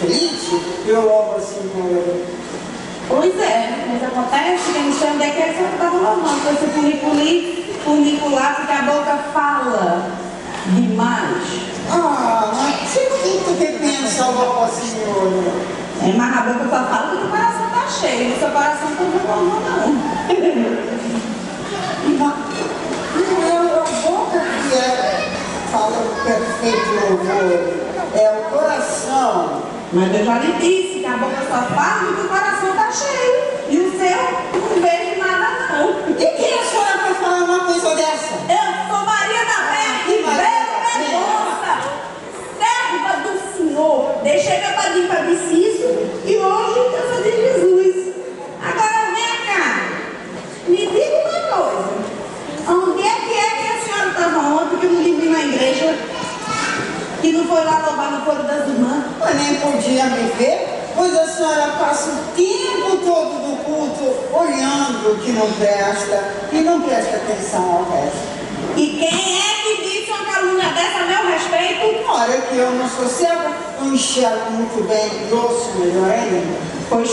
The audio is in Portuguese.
triste, eu logo assim, Pois é, mas acontece que eu não sei onde é que a senhora estava lavando com esse funicular, porque a boca fala demais. ah, mas você tem que pensar logo assim, olha. É, mas a boca só fala que o coração está cheio, o seu coração não está falando não. Não é a boca que fala o perfeito louvor, é o coração. Mas eu já lhe disse que a boca só fala que o coração está cheio. E o seu não vejo nada não. E quem é a senhora para falar uma coisa dessa? Eu sou Maria da Penha Ribeiro Mendonça, serva do Senhor. Deixei meu padrinho para isso e hoje eu sou de Jesus. Agora vem cá, me diga uma coisa. Onde é que a senhora estava ontem que eu não lhe vi na igreja? Que não foi lá louvar no coro das irmãs? Eu nem podia me ver, pois a senhora passa o tempo todo do culto olhando o que não presta e não presta atenção ao resto. E quem é que disse uma calúnia dessa a meu respeito? Ora que eu não sou cega, eu enxergo muito bem e ouço melhor ainda. Pois